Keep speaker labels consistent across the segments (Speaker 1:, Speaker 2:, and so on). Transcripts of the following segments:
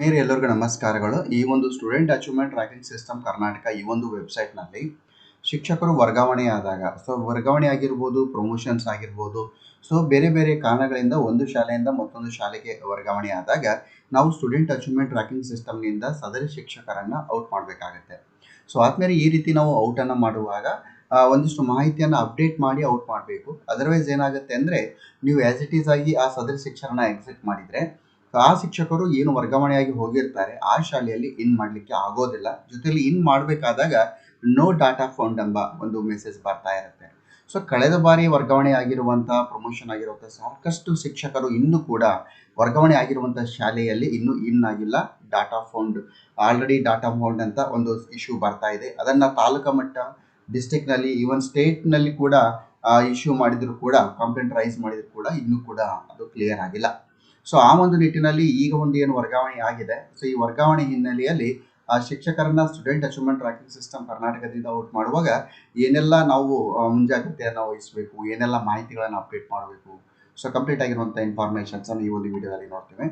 Speaker 1: ಆತ್ಮೀಯರೇ ಎಲ್ಲರಿಗೂ ನಮಸ್ಕಾರಗಳು. ಈ ಒಂದು student achievement tracking system Karnataka ಈ ಒಂದು ವೆಬ್ಸೈಟ್ನಲ್ಲಿ ಶಿಕ್ಷಕರು ವರ್ಗಾವಣೆ ಆದಾಗ ವರ್ಗಾವಣೆ ಆಗಿರ್ಬೋದು, ಪ್ರಮೋಷನ್ಸ್ ಆಗಿರ್ಬೋದು, ಬೇರೆ ಬೇರೆ ಕಾರಣಗಳಿಂದ ಒಂದು ಶಾಲೆಯಿಂದ ಮತ್ತೊಂದು ಶಾಲೆಗೆ ವರ್ಗಾವಣೆ ಆದಾಗ ನಾವು ಸ್ಟೂಡೆಂಟ್ ಅಚೀವ್ಮೆಂಟ್ ಟ್ರ್ಯಾಕಿಂಗ್ ಸಿಸ್ಟಮ್ನಿಂದ ಸದರಿ ಶಿಕ್ಷಕರನ್ನು ಔಟ್ ಮಾಡಬೇಕಾಗುತ್ತೆ. ಆದ್ಮೇಲೆ ಈ ರೀತಿ ನಾವು ಔಟನ್ನು ಮಾಡುವಾಗ ಒಂದಿಷ್ಟು ಮಾಹಿತಿಯನ್ನು ಅಪ್ಡೇಟ್ ಮಾಡಿ ಔಟ್ ಮಾಡಬೇಕು. ಅದರ್ವೈಸ್ ಏನಾಗುತ್ತೆ ಅಂದರೆ ನೀವು ಆ್ಯಸ್ ಇಟ್ ಈಸ್ ಆಗಿ ಆ ಸದರಿ ಶಿಕ್ಷಕರನ್ನ ಎಕ್ಸಿಟ್ ಮಾಡಿದರೆ ಆ ಶಿಕ್ಷಕರು ಏನು ವರ್ಗಾವಣೆಯಾಗಿ ಹೋಗಿರ್ತಾರೆ ಆ ಶಾಲೆಯಲ್ಲಿ ಇನ್ ಮಾಡಲಿಕ್ಕೆ ಆಗೋದಿಲ್ಲ. ಜೊತೆಲಿ ಇನ್ ಮಾಡಬೇಕಾದಾಗ ನೋ ಡಾಟಾ ಫೌಂಡ್ ಎಂಬ ಒಂದು ಮೆಸೇಜ್ ಬರ್ತಾ ಇರುತ್ತೆ. ಕಳೆದ ಬಾರಿ ವರ್ಗಾವಣೆ ಆಗಿರುವಂಥ ಪ್ರಮೋಷನ್ ಆಗಿರುವಂಥ ಸಾಕಷ್ಟು ಶಿಕ್ಷಕರು ಇನ್ನೂ ಕೂಡ ವರ್ಗಾವಣೆ ಆಗಿರುವಂಥ ಶಾಲೆಯಲ್ಲಿ ಇನ್ನೂ ಇನ್ ಆಗಿಲ್ಲ. Data found already data found ಅಂತ ಒಂದು ಇಶ್ಯೂ ಬರ್ತಾ ಇದೆ. ಅದನ್ನು ತಾಲೂಕಾ ಮಟ್ಟ, ಡಿಸ್ಟಿಕ್ನಲ್ಲಿ, ಈವನ್ ಸ್ಟೇಟ್ನಲ್ಲಿ ಕೂಡ ಇಶ್ಯೂ ಮಾಡಿದ್ರು ಕೂಡ, ಕಂಪ್ಲೇಂಟ್ ರೈಸ್ ಮಾಡಿದ್ರು ಕೂಡ ಇನ್ನೂ ಕೂಡ ಅದು ಕ್ಲಿಯರ್ ಆಗಿಲ್ಲ. ಆ ಒಂದು ನಿಟ್ಟಿನಲ್ಲಿ ಈಗ ಒಂದು ಏನು ವರ್ಗಾವಣೆ ಆಗಿದೆ, ಈ ವರ್ಗಾವಣೆ ಹಿನ್ನೆಲೆಯಲ್ಲಿ ಆ ಶಿಕ್ಷಕರನ್ನ ಸ್ಟೂಡೆಂಟ್ ಅಚೀವ್ಮೆಂಟ್ ಟ್ರ್ಯಾಕಿಂಗ್ ಸಿಸ್ಟಮ್ ಕರ್ನಾಟಕದಿಂದ ಔಟ್ ಮಾಡುವಾಗ ಏನೆಲ್ಲ ನಾವು ಮುಂಜಾಗ್ರತೆಯನ್ನು ವಹಿಸಬೇಕು, ಏನೆಲ್ಲ ಮಾಹಿತಿಗಳನ್ನು ಅಪ್ಡೇಟ್ ಮಾಡಬೇಕು, ಕಂಪ್ಲೀಟ್ ಆಗಿರುವಂಥ ಇನ್ಫಾರ್ಮೇಷನ್ಸ್ ಈ ಒಂದು ವಿಡಿಯೋದಲ್ಲಿ ನೋಡ್ತೇವೆ.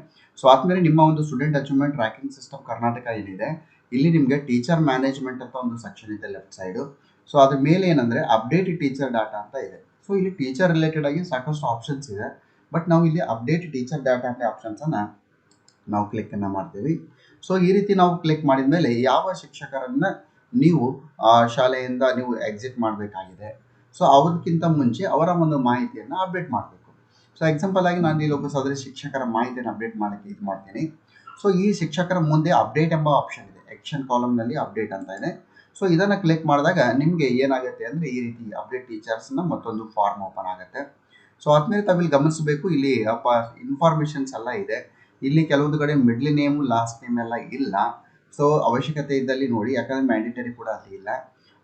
Speaker 1: ಆದ್ಮೇಲೆ ನಿಮ್ಮ ಒಂದು student achievement tracking system Karnataka ಏನಿದೆ, ಇಲ್ಲಿ ನಿಮಗೆ ಟೀಚರ್ ಮ್ಯಾನೇಜ್ಮೆಂಟ್ ಅಂತ ಒಂದು ಸೆಕ್ಷನ್ ಇದೆ ಲೆಫ್ಟ್ ಸೈಡು. ಅದ್ರ ಮೇಲೆ ಏನಂದರೆ ಅಪ್ಡೇಟ್ ಟೀಚರ್ ಡಾಟಾ ಅಂತ ಇದೆ. ಇಲ್ಲಿ ಟೀಚರ್ ರಿಲೇಟೆಡ್ ಆಗಿ ಸಾಕಷ್ಟು ಆಪ್ಷನ್ಸ್ ಇದೆ. ಬಟ್ ನಾವು ಇಲ್ಲಿ ಅಪ್ಡೇಟ್ ಟೀಚರ್ ಡಾಟಾ ಅಂತ ಆಪ್ಷನ್ಸನ್ನು ನಾವು ಕ್ಲಿಕ್ಕನ್ನು ಮಾಡ್ತೀವಿ. ಈ ರೀತಿ ನಾವು ಕ್ಲಿಕ್ ಮಾಡಿದ ಮೇಲೆ ಯಾವ ಶಿಕ್ಷಕರನ್ನು ನೀವು ಶಾಲೆಯಿಂದ ನೀವು ಎಕ್ಸಿಟ್ ಮಾಡಬೇಕಾಗಿದೆ, ಅವ್ರಿಗಿಂತ ಮುಂಚೆ ಅವರ ಒಂದು ಮಾಹಿತಿಯನ್ನು ಅಪ್ಡೇಟ್ ಮಾಡಬೇಕು. ಎಕ್ಸಾಂಪಲ್ ಆಗಿ ನಾನು ಇಲ್ಲಿ ಒಬ್ಬ ಸದರಿ ಶಿಕ್ಷಕರ ಮಾಹಿತಿಯನ್ನು ಅಪ್ಡೇಟ್ ಮಾಡೋಕ್ಕೆ ಇದು ಮಾಡ್ತೀನಿ. ಈ ಶಿಕ್ಷಕರ ಮುಂದೆ ಅಪ್ಡೇಟ್ ಎಂಬ ಆಪ್ಷನ್ ಇದೆ, ಆಕ್ಷನ್ ಕಾಲಮ್ನಲ್ಲಿ ಅಪ್ಡೇಟ್ ಅಂತ ಇದೆ. ಇದನ್ನು ಕ್ಲಿಕ್ ಮಾಡಿದಾಗ ನಿಮಗೆ ಏನಾಗುತ್ತೆ ಅಂದರೆ ಈ ರೀತಿ ಅಪ್ಡೇಟ್ ಟೀಚರ್ಸ್ನ ಮತ್ತೊಂದು ಫಾರ್ಮ್ ಓಪನ್ ಆಗುತ್ತೆ. ಆದ್ಮೇಲೆ ತಾವಿಲ್ಲಿ ಗಮನಿಸಬೇಕು, ಇಲ್ಲಿ ಇನ್ಫಾರ್ಮೇಷನ್ಸ್ ಎಲ್ಲ ಇದೆ. ಇಲ್ಲಿ ಕೆಲವೊಂದು ಕಡೆ ಮಿಡ್ಲ್ ನೇಮು, ಲಾಸ್ಟ್ ನೇಮ್ ಎಲ್ಲ ಇಲ್ಲ. ಅವಶ್ಯಕತೆ ಇದ್ದಲ್ಲಿ ನೋಡಿ, ಯಾಕಂದರೆ ಮ್ಯಾಂಡೇಟರಿ ಕೂಡ ಅದು ಇಲ್ಲ.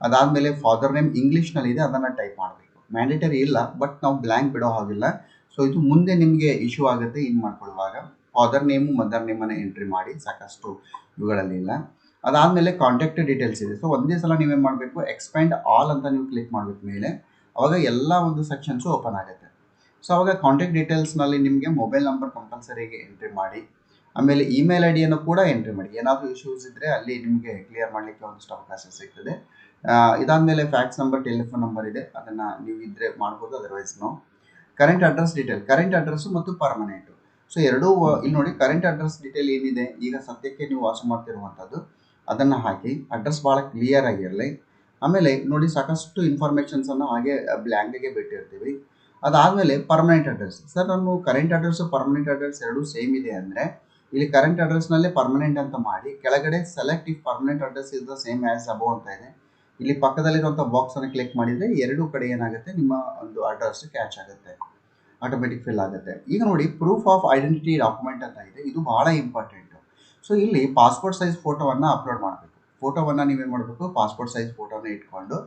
Speaker 1: ಅದಾದಮೇಲೆ ಫಾದರ್ ನೇಮ್ ಇಂಗ್ಲೀಷ್ನಲ್ಲಿದೆ, ಅದನ್ನು ಟೈಪ್ ಮಾಡಬೇಕು. ಮ್ಯಾಂಡೇಟರಿ ಇಲ್ಲ, ಬಟ್ ನಾವು ಬ್ಲ್ಯಾಂಕ್ ಬಿಡೋ ಹಾಗಿಲ್ಲ. ಇದು ಮುಂದೆ ನಿಮಗೆ ಇಶ್ಯೂ ಆಗುತ್ತೆ ಇನ್ ಮಾಡ್ಕೊಳ್ಳುವಾಗ. ಫಾದರ್ ನೇಮು, ಮದರ್ ನೇಮನ್ನು ಎಂಟ್ರಿ ಮಾಡಿ, ಸಾಕಷ್ಟು ಇವುಗಳಲ್ಲಿ ಇಲ್ಲ. ಅದಾದಮೇಲೆ ಕಾಂಟ್ಯಾಕ್ಟ್ ಡೀಟೇಲ್ಸ್ ಇದೆ. ಒಂದೇ ಸಲ ನೀವೇನು ಮಾಡಬೇಕು, ಎಕ್ಸ್ಪ್ಯಾಂಡ್ ಆಲ್ ಅಂತ ನೀವು ಕ್ಲಿಕ್ ಮಾಡಬೇಕು ಮೇಲೆ. ಅವಾಗ ಎಲ್ಲ ಒಂದು ಸೆಕ್ಷನ್ಸು ಓಪನ್ ಆಗುತ್ತೆ. ಅವಾಗ ಕಾಂಟ್ಯಾಕ್ಟ್ ಡೀಟೇಲ್ಸ್ನಲ್ಲಿ ನಿಮಗೆ ಮೊಬೈಲ್ ನಂಬರ್ ಕಂಪಲ್ಸರಿಗೆ ಎಂಟ್ರಿ ಮಾಡಿ, ಆಮೇಲೆ ಇಮೇಲ್ ಐ ಡಿಯನ್ನು ಕೂಡ ಎಂಟ್ರಿ ಮಾಡಿ. ಏನಾದರೂ ಇಶ್ಯೂಸ್ ಇದ್ದರೆ ಅಲ್ಲಿ ನಿಮಗೆ ಕ್ಲಿಯರ್ ಮಾಡಲಿಕ್ಕೆ ಒಂದಿಷ್ಟು ಅವಕಾಶ ಸಿಗ್ತದೆ. ಇದಾದಮೇಲೆ ಫ್ಯಾಕ್ಸ್ ನಂಬರ್, ಟೆಲಿಫೋನ್ ನಂಬರ್ ಇದೆ, ಅದನ್ನು ನೀವು ಇದ್ದರೆ ಮಾಡ್ಬೋದು, otherwise no. Current address detail, current address ಮತ್ತು ಪರ್ಮನೆಂಟು. ಎರಡೂ ಇಲ್ಲಿ ನೋಡಿ, ಕರೆಂಟ್ ಅಡ್ರೆಸ್ ಡೀಟೇಲ್ ಏನಿದೆ ಈಗ ಸದ್ಯಕ್ಕೆ ನೀವು ವಾಸ ಮಾಡ್ತಿರುವಂಥದ್ದು ಅದನ್ನು ಹಾಕಿ. ಅಡ್ರೆಸ್ ಭಾಳ ಕ್ಲಿಯರ್ ಆಗಿರಲಿ. ಆಮೇಲೆ ನೋಡಿ, ಸಾಕಷ್ಟು ಇನ್ಫಾರ್ಮೇಷನ್ಸನ್ನು ಹಾಗೆ ಬ್ಲ್ಯಾಂಕಿಗೆ ಬಿಟ್ಟಿರ್ತೀವಿ. ಅದಾದಮೇಲೆ ಪರ್ಮನೆಂಟ್ ಅಡ್ರೆಸ್. ನಾನು ಕರೆಂಟ್ ಅಡ್ರೆಸ್ಸು ಪರ್ಮನೆಂಟ್ ಅಡ್ರೆಸ್ ಎರಡೂ ಸೇಮ್ ಇದೆ ಅಂದರೆ ಇಲ್ಲಿ ಕರೆಂಟ್ ಅಡ್ರೆಸ್ನಲ್ಲೇ ಪರ್ಮನೆಂಟ್ ಅಂತ ಮಾಡಿ, ಕೆಳಗಡೆ select if permanent address is the same as above ಅಂತ ಇದೆ. ಇಲ್ಲಿ ಪಕ್ಕದಲ್ಲಿರುವಂಥ ಬಾಕ್ಸನ್ನು ಕ್ಲಿಕ್ ಮಾಡಿದರೆ ಎರಡೂ ಕಡೆ ಏನಾಗುತ್ತೆ, ನಿಮ್ಮ ಒಂದು ಅಡ್ರೆಸ್ ಕ್ಯಾಚ್ ಆಗುತ್ತೆ, ಆಟೋಮೆಟಿಕ್ ಫಿಲ್ ಆಗುತ್ತೆ. ಈಗ ನೋಡಿ, ಪ್ರೂಫ್ ಆಫ್ ಐಡೆಂಟಿಟಿ ಡಾಕ್ಯುಮೆಂಟ್ ಅಂತ ಇದೆ, ಇದು ಭಾಳ ಇಂಪಾರ್ಟೆಂಟು. ಇಲ್ಲಿ ಪಾಸ್ಪೋರ್ಟ್ ಸೈಜ್ ಫೋಟೋವನ್ನು ಅಪ್ಲೋಡ್ ಮಾಡಬೇಕು. ಫೋಟೋವನ್ನು ನೀವೇನು ಮಾಡಬೇಕು, ಪಾಸ್ಪೋರ್ಟ್ ಸೈಜ್ ಫೋಟೋನ ಇಟ್ಕೊಂಡು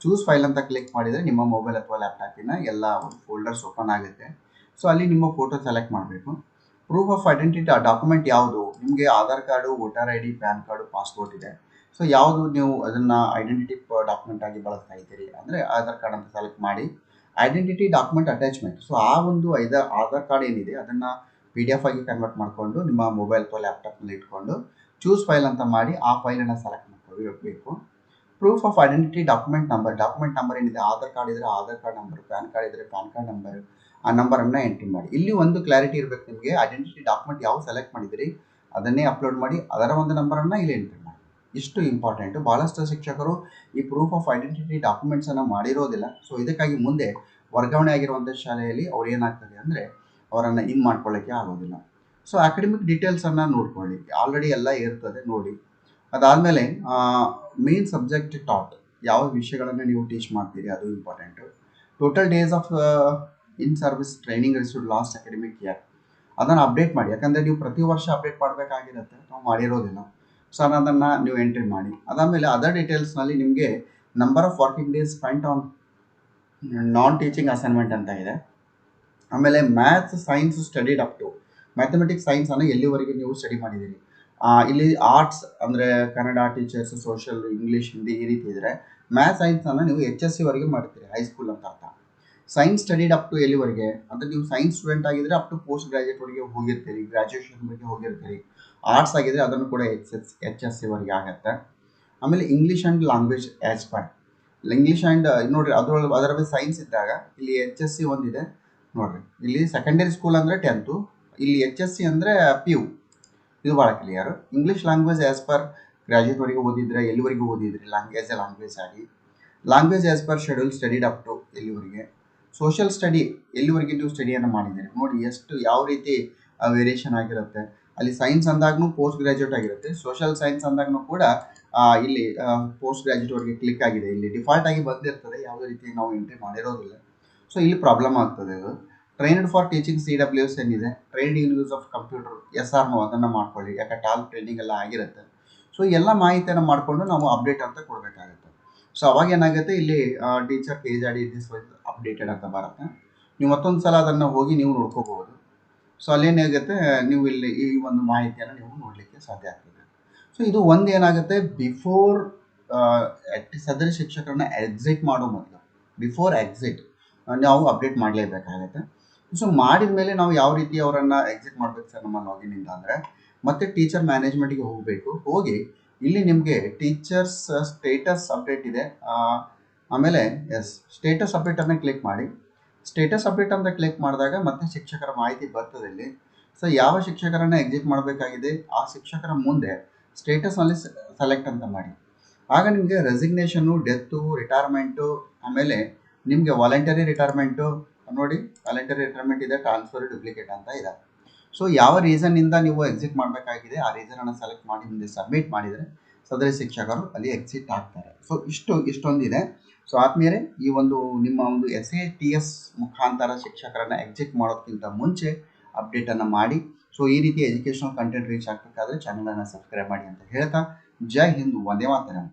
Speaker 1: ಚೂಸ್ ಫೈಲ್ ಅಂತ ಕ್ಲಿಕ್ ಮಾಡಿದರೆ ನಿಮ್ಮ ಮೊಬೈಲ್ ಅಥವಾ ಲ್ಯಾಪ್ಟಾಪಿನ ಎಲ್ಲ ಒಂದು ಫೋಲ್ಡರ್ಸ್ ಓಪನ್ ಆಗುತ್ತೆ. ಅಲ್ಲಿ ನಿಮ್ಮ ಫೋಟೋ ಸೆಲೆಕ್ಟ್ ಮಾಡಬೇಕು. ಪ್ರೂಫ್ ಆಫ್ ಐಡೆಂಟಿಟಿ ಡಾಕ್ಯುಮೆಂಟ್ ಯಾವುದು, ನಿಮಗೆ Aadhaar card, voter I D, PAN card, passport ಇದೆ. ಯಾವುದು ನೀವು ಅದನ್ನು ಐಡೆಂಟಿಟಿ ಡಾಕ್ಯುಮೆಂಟ್ ಆಗಿ ಬಳಸ್ತಾ ಇದ್ದೀರಿ ಅಂದರೆ ಆಧಾರ್ ಕಾರ್ಡ್ ಅಂತ ಸೆಲೆಕ್ಟ್ ಮಾಡಿ. ಐಡೆಂಟಿಟಿ ಡಾಕ್ಯುಮೆಂಟ್ ಅಟ್ಯಾಚ್ಮೆಂಟ್, ಆ ಒಂದು ಆಧಾರ್ ಕಾರ್ಡ್ ಏನಿದೆ ಅದನ್ನು PDF ಆಗಿ ಕನ್ವರ್ಟ್ ಮಾಡಿಕೊಂಡು ನಿಮ್ಮ ಮೊಬೈಲ್ ಅಥವಾ ಲ್ಯಾಪ್ಟಾಪ್ನಲ್ಲಿ ಇಟ್ಕೊಂಡು ಚೂಸ್ ಫೈಲ್ ಅಂತ ಮಾಡಿ ಆ ಫೈಲನ್ನು ಸೆಲೆಕ್ಟ್ ಮಾಡ್ಕೊಳ್ಬೇಕು. Proof of identity document number ಏನಿದೆ, ಆಧಾರ್ ಕಾರ್ಡ್ ಇದ್ದರೆ Aadhaar card number, PAN card ಇದ್ದರೆ ಪ್ಯಾನ್ ಕಾರ್ಡ್ ನಂಬರ್, ಆ ನಂಬರನ್ನು ಎಂಟ್ರಿ ಮಾಡಿ. ಇಲ್ಲಿ ಒಂದು ಕ್ಲಾರಿಟಿ ಇರಬೇಕು ನಿಮಗೆ, ಐಡೆಂಟಿಟಿ ಡಾಕ್ಯುಮೆಂಟ್ ಯಾವ ಸೆಲೆಕ್ಟ್ ಮಾಡಿದಿರಿ ಅದನ್ನೇ ಅಪ್ಲೋಡ್ ಮಾಡಿ, ಅದರ ಒಂದು ನಂಬರನ್ನು ಇಲ್ಲಿ ಎಂಟ್ರಿ ಮಾಡಿ. ಇಷ್ಟು ಇಂಪಾರ್ಟೆಂಟು. ಭಾಳಷ್ಟು ಶಿಕ್ಷಕರು ಈ ಪ್ರೂಫ್ ಆಫ್ ಐಡೆಂಟಿಟಿ ಡಾಕ್ಯುಮೆಂಟ್ಸನ್ನು ಮಾಡಿರೋದಿಲ್ಲ. ಇದಕ್ಕಾಗಿ ಮುಂದೆ ವರ್ಗಾವಣೆ ಆಗಿರುವಂಥ ಶಾಲೆಯಲ್ಲಿ ಅವ್ರು ಏನಾಗ್ತದೆ ಅಂದರೆ ಅವರನ್ನು ಇನ್ ಮಾಡ್ಕೊಳ್ಳೋಕ್ಕೆ ಆಗೋದಿಲ್ಲ. ಅಕಾಡೆಮಿಕ್ ಡೀಟೇಲ್ಸನ್ನು ನೋಡ್ಕೊಳ್ಳಿ, ಆಲ್ರೆಡಿ ಎಲ್ಲ ಇರ್ತದೆ ನೋಡಿ. ಅದಾದಮೇಲೆ ಮೇನ್ ಸಬ್ಜೆಕ್ಟ್ ಟಾಟ್, ಯಾವ ವಿಷಯಗಳನ್ನು ನೀವು ಟೀಚ್ ಮಾಡ್ತೀರಿ ಅದು important. Total days of in service training received last academic year, ಅದನ್ನು ಅಪ್ಡೇಟ್ ಮಾಡಿ. ಯಾಕಂದರೆ ನೀವು ಪ್ರತಿ ವರ್ಷ ಅಪ್ಡೇಟ್ ಮಾಡಬೇಕಾಗಿರುತ್ತೆ, ನಾವು ಮಾಡಿರೋದಿಲ್ಲ. ಅದನ್ನು ನೀವು ಎಂಟ್ರಿ ಮಾಡಿ. ಅದಾದಮೇಲೆ ಅದರ್ ಡೀಟೇಲ್ಸ್ನಲ್ಲಿ ನಿಮಗೆ number of working days spent on non teaching assignment ಅಂತ ಇದೆ. ಆಮೇಲೆ maths science studied up to, mathematics ಸೈನ್ಸನ್ನು ಎಲ್ಲಿವರೆಗೆ ನೀವು ಸ್ಟಡಿ ಮಾಡಿದ್ದೀರಿ. ಇಲ್ಲಿ ಆರ್ಟ್ಸ್ ಅಂದರೆ Kannada teachers, social, English, Hindi ಈ ರೀತಿ ಇದ್ದರೆ, ಮ್ಯಾಥ್ಸ್ ಸೈನ್ಸನ್ನು ನೀವು HSC ವರೆಗೆ ಮಾಡ್ತೀರಿ, ಹೈಸ್ಕೂಲ್ ಅಂತ ಅರ್ಥ. ಸೈನ್ಸ್ ಸ್ಟಡಿಡ್ ಅಪ್ ಟು ಎಲ್ಲಿವರೆಗೆ ಅಂದರೆ ನೀವು ಸೈನ್ಸ್ ಸ್ಟೂಡೆಂಟ್ ಆಗಿದ್ದರೆ ಅಪ್ ಟು ಪೋಸ್ಟ್ ಗ್ರಾಜುಯೇಟ್ವರೆಗೆ ಹೋಗಿರ್ತೀರಿ, ಗ್ರಾಜುಯೇಷನ್ವರೆಗೆ ಹೋಗಿರ್ತೀರಿ. ಆರ್ಟ್ಸ್ ಆಗಿದ್ರೆ ಅದನ್ನು ಕೂಡ HSC ವರೆಗೆ ಆಗುತ್ತೆ. ಆಮೇಲೆ English and language expert, English and ನೋಡಿರಿ ಅದರೊಳಗೆ ಅದರ ಮೇಲೆ ಸೈನ್ಸ್ ಇದ್ದಾಗ ಇಲ್ಲಿ HSC ಒಂದಿದೆ ನೋಡಿರಿ. ಇಲ್ಲಿ ಸೆಕೆಂಡರಿ ಸ್ಕೂಲ್ ಅಂದರೆ 10th, ಇಲ್ಲಿ HSC ಅಂದರೆ PU. ಇದು ಭಾಳ clear. English language as per ಗ್ರ್ಯಾಜುಯೇಟ್ವರೆಗೆ ಓದಿದ್ರೆ ಎಲ್ಲಿವರೆಗೂ ಓದಿದ್ರಿ ಲ್ಯಾಂಗ್ವೇಜ್ ಆಗಿ. Language as per schedule studied up to ಎಲ್ಲಿವರೆಗೆ. ಸೋಷಿಯಲ್ ಸ್ಟಡಿ ಎಲ್ಲಿವರೆಗೆ ನೀವು ಸ್ಟಡಿಯನ್ನು ಮಾಡಿದ್ದೀರಿ ನೋಡಿ, ಎಷ್ಟು ಯಾವ ರೀತಿ ವೇರಿಯೇಷನ್ ಆಗಿರುತ್ತೆ. ಅಲ್ಲಿ ಸೈನ್ಸ್ ಅಂದಾಗೂ ಪೋಸ್ಟ್ ಗ್ರ್ಯಾಜುಯೇಟ್ ಆಗಿರುತ್ತೆ, ಸೋಷಿಯಲ್ ಸೈನ್ಸ್ ಅಂದಾಗೂ ಕೂಡ ಇಲ್ಲಿ ಪೋಸ್ಟ್ ಗ್ರ್ಯಾಜುಯೇಟ್ವರೆಗೆ ಕ್ಲಿಕ್ ಆಗಿದೆ. ಇಲ್ಲಿ ಡಿಫಾಲ್ಟ್ ಆಗಿ ಬಂದಿರ್ತದೆ, ಯಾವುದೇ ರೀತಿ ನಾವು ಎಂಟ್ರಿ ಮಾಡಿರೋದಿಲ್ಲ. ಸೊ ಇಲ್ಲಿ ಪ್ರಾಬ್ಲಮ್ ಆಗ್ತದೆ. ಇದು ಟ್ರೈನ್ಡ್ ಫಾರ್ ಟೀಚಿಂಗ್ CWS ಏನಿದೆ, trained in use of computer SR ಅದನ್ನು ಮಾಡ್ಕೊಳ್ಳಿ, ಯಾಕೆ ಟಾಲ್ ಟ್ರೈನಿಂಗ್ ಎಲ್ಲ ಆಗಿರುತ್ತೆ. ಸೊ ಎಲ್ಲ ಮಾಹಿತಿಯನ್ನು ಮಾಡಿಕೊಂಡು ನಾವು ಅಪ್ಡೇಟ್ ಅಂತ ಕೊಡಬೇಕಾಗುತ್ತೆ. ಸೊ ಅವಾಗ ಏನಾಗುತ್ತೆ, ಇಲ್ಲಿ ಟೀಚರ್ ಪೇಜ್ ಆಡಿ ದಿಸ್ ಅಪ್ಡೇಟೆಡ್ ಅಂತ ಬರುತ್ತೆ. ನೀವು ಮತ್ತೊಂದು ಸಲ ಅದನ್ನು ಹೋಗಿ ನೀವು ನೋಡ್ಕೋಬಹುದು. ಸೊ ಅಲ್ಲೇನಾಗುತ್ತೆ, ನೀವು ಇಲ್ಲಿ ಈ ಒಂದು ಮಾಹಿತಿಯನ್ನು ನೀವು ನೋಡಲಿಕ್ಕೆ ಸಾಧ್ಯ ಆಗ್ತದೆ. ಸೊ ಇದು ಒಂದು ಏನಾಗುತ್ತೆ, ಬಿಫೋರ್ ಸದರಿ ಶಿಕ್ಷಕರನ್ನ ಎಕ್ಸಿಟ್ ಮಾಡೋ ಮೊದಲು, ಬಿಫೋರ್ ಎಕ್ಸಿಟ್ ನಾವು ಅಪ್ಡೇಟ್ ಮಾಡಲೇಬೇಕಾಗುತ್ತೆ. ಸೊ ಮಾಡಿದ ಮೇಲೆ ನಾವು ಯಾವ ರೀತಿ ಅವರನ್ನು ಎಕ್ಸಿಟ್ ಮಾಡಬೇಕು ಸರ್ ನಮ್ಮ ಲಾಗಿನಿಂದ ಅಂದರೆ, ಮತ್ತೆ ಟೀಚರ್ ಮ್ಯಾನೇಜ್ಮೆಂಟಿಗೆ ಹೋಗಬೇಕು. ಹೋಗಿ ಇಲ್ಲಿ ನಿಮಗೆ ಟೀಚರ್ಸ್ ಸ್ಟೇಟಸ್ ಅಪ್ಡೇಟ್ ಇದೆ, ಆಮೇಲೆ ಸ್ಟೇಟಸ್ ಅಪ್ಡೇಟನ್ನು ಕ್ಲಿಕ್ ಮಾಡಿ. ಸ್ಟೇಟಸ್ ಅಪ್ಡೇಟ್ ಅಂತ ಕ್ಲಿಕ್ ಮಾಡಿದಾಗ ಮತ್ತೆ ಶಿಕ್ಷಕರ ಮಾಹಿತಿ ಬರ್ತದೆ ಇಲ್ಲಿ. ಸೊ ಯಾವ ಶಿಕ್ಷಕರನ್ನು ಎಕ್ಸಿಟ್ ಮಾಡಬೇಕಾಗಿದೆ ಆ ಶಿಕ್ಷಕರ ಮುಂದೆ ಸ್ಟೇಟಸ್ನಲ್ಲಿ ಸೆಲೆಕ್ಟ್ ಅಂತ ಮಾಡಿ. ಆಗ ನಿಮಗೆ ರೆಸಿಗ್ನೇಷನ್ನು, ಡೆತ್ತು, ರಿಟೈರ್ಮೆಂಟು, ಆಮೇಲೆ ನಿಮಗೆ ವಾಲಂಟರಿ ರಿಟೈರ್ಮೆಂಟು ನೋಡಿ, ವಾಲಂಟರಿ ರಿಟೈರ್ಮೆಂಟ್ ಇದೆ, ಟ್ರಾನ್ಸ್ಫರ್, ಡುಪ್ಲಿಕೇಟ್ ಅಂತ ಇದೆ. ಸೊ ಯಾವ ರೀಸನ್ನಿಂದ ನೀವು ಎಕ್ಸಿಟ್ ಮಾಡಬೇಕಾಗಿದೆ ಆ ರೀಸನನ್ನು ಸೆಲೆಕ್ಟ್ ಮಾಡಿ ಮುಂದೆ ಸಬ್ಮಿಟ್ ಮಾಡಿದರೆ ಸದರಿ ಶಿಕ್ಷಕರು ಅಲ್ಲಿ ಎಕ್ಸಿಟ್ ಆಗ್ತಾರೆ. ಸೊ ಇಷ್ಟೊಂದಿದೆ. ಸೊ ಆದ್ಮೇಲೆ ಈ ಒಂದು ನಿಮ್ಮ ಒಂದು SATS ಮುಖಾಂತರ ಶಿಕ್ಷಕರನ್ನು ಎಕ್ಸಿಟ್ ಮಾಡೋದಕ್ಕಿಂತ ಮುಂಚೆ ಅಪ್ಡೇಟನ್ನು ಮಾಡಿ. ಸೊ ಈ ರೀತಿ ಎಜುಕೇಷನಲ್ ಕಂಟೆಂಟ್ ರೀಚ್ ಆಗಬೇಕಾದ್ರೆ ಚಾನಲನ್ನು ಸಬ್ಸ್ಕ್ರೈಬ್ ಮಾಡಿ ಅಂತ ಹೇಳ್ತಾ, ಜೈ ಹಿಂದ್, ವಂದೇ ಮಾತರಂ.